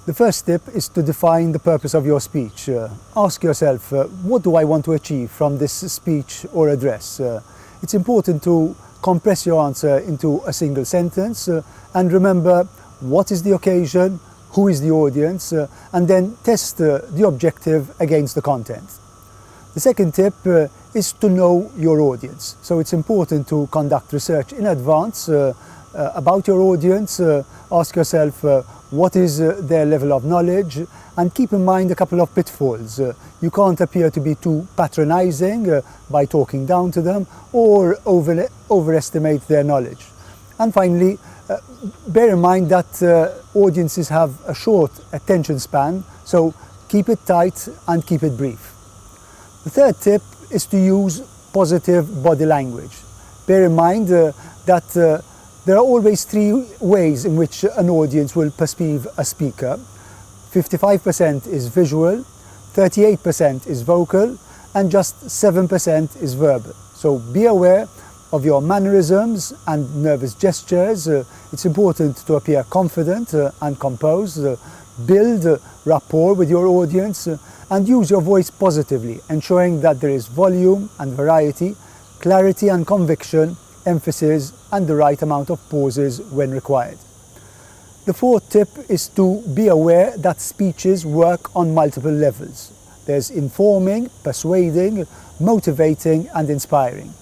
The first tip is to define the purpose of your speech. Ask yourself, what do I want to achieve from this speech or address? It's important to compress your answer into a single sentence and remember what is the occasion, who is the audience, and then test the objective against the content. The second tip is to know your audience. So it's important to conduct research in advance about your audience. Ask yourself what is their level of knowledge, and keep in mind a couple of pitfalls. You can't appear to be too patronizing by talking down to them or overestimate their knowledge. And finally, bear in mind that audiences have a short attention span, so keep it tight and keep it brief. The third tip is to use positive body language. Bear in mind that there are always three ways in which an audience will perceive a speaker. 55% is visual, 38% is vocal, and just 7% is verbal. So be aware of your mannerisms and nervous gestures. It's important to appear confident and composed, build rapport with your audience, and use your voice positively, ensuring that there is volume and variety, clarity and conviction, emphasis, and the right amount of pauses when required. The fourth tip is to be aware that speeches work on multiple levels. There's informing, persuading, motivating, and inspiring.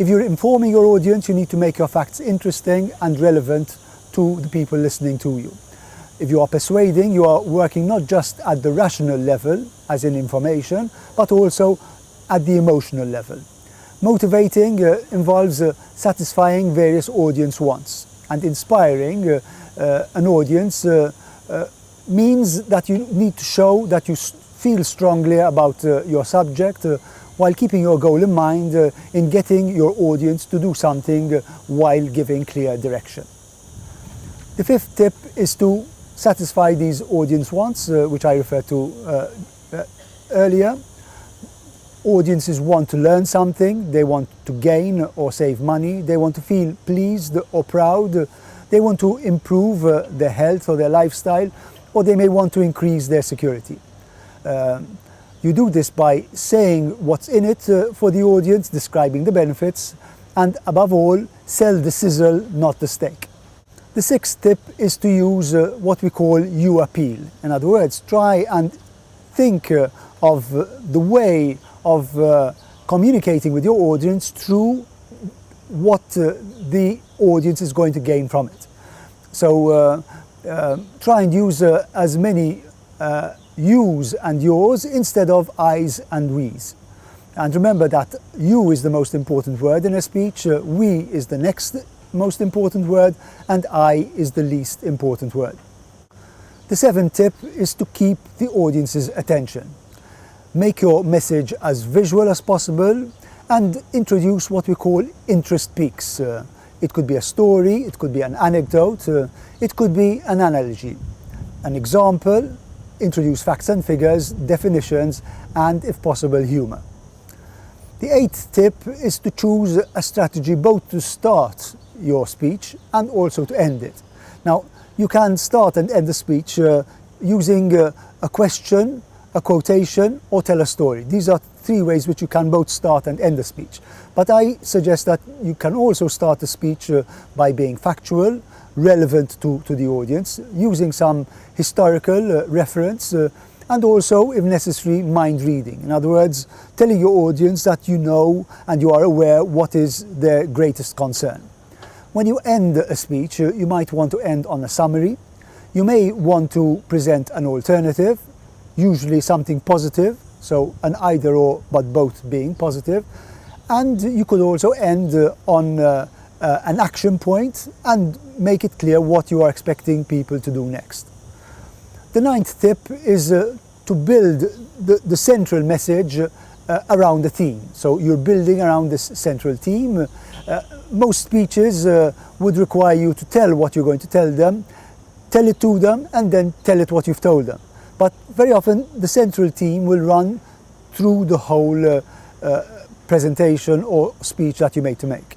If you're informing your audience, you need to make your facts interesting and relevant to the people listening to you. If you are persuading, you are working not just at the rational level, as in information, but also at the emotional level. Motivating involves satisfying various audience wants, and inspiring an audience means that you need to show that you feel strongly about your subject while keeping your goal in mind in getting your audience to do something while giving clear direction. The fifth tip is to satisfy these audience wants, which I referred to earlier. Audiences want to learn something, they want to gain or save money, they want to feel pleased or proud, they want to improve their health or their lifestyle, or they may want to increase their security. You do this by saying what's in it for the audience, describing the benefits, and above all, sell the sizzle, not the steak. The sixth tip is to use what we call you appeal. In other words, try and think of the way of communicating with your audience through what the audience is going to gain from it. So try and use as many yous and yours instead of I's and we's. And remember that you is the most important word in a speech, we is the next most important word, and I is the least important word. The seventh tip is to keep the audience's attention. Make your message as visual as possible and introduce what we call interest peaks. It could be a story, it could be an anecdote, it could be an analogy. An example, introduce facts and figures, definitions, and if possible, humor. The eighth tip is to choose a strategy both to start your speech and also to end it. Now, you can start and end the speech using a question, a quotation, or tell a story. These are three ways which you can both start and end the speech. But I suggest that you can also start the speech by being factual, relevant to the audience, using some historical reference, and also, if necessary, mind reading. In other words, telling your audience that you know and you are aware what is their greatest concern. When you end a speech, you might want to end on a summary. You may want to present an alternative, usually something positive, so an either or, but both being positive. And you could also end on an action point and make it clear what you are expecting people to do next. The ninth tip is to build the central message around the theme. So you're building around this central theme. Most speeches would require you to tell what you're going to tell them, tell it to them, and then tell it what you've told them. But very often the central theme will run through the whole presentation or speech that you make to make.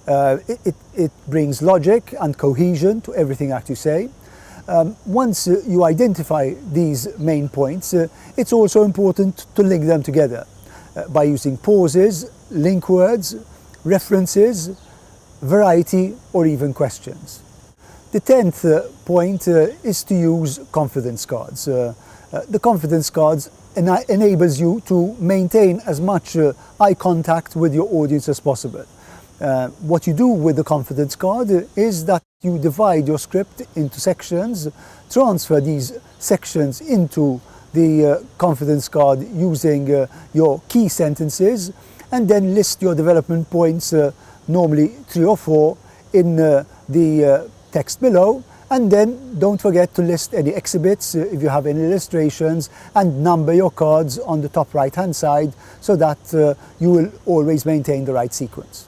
It brings logic and cohesion to everything that you say. Once you identify these main points, it's also important to link them together by using pauses, link words, references, variety, or even questions. The 10th point is to use confidence cards. The confidence cards enables you to maintain as much eye contact with your audience as possible. What you do with the confidence card is that you divide your script into sections, transfer these sections into the confidence card using your key sentences, and then list your development points, normally 3 or 4, in the text below. And then don't forget to list any exhibits if you have any illustrations, and number your cards on the top right hand side so that you will always maintain the right sequence.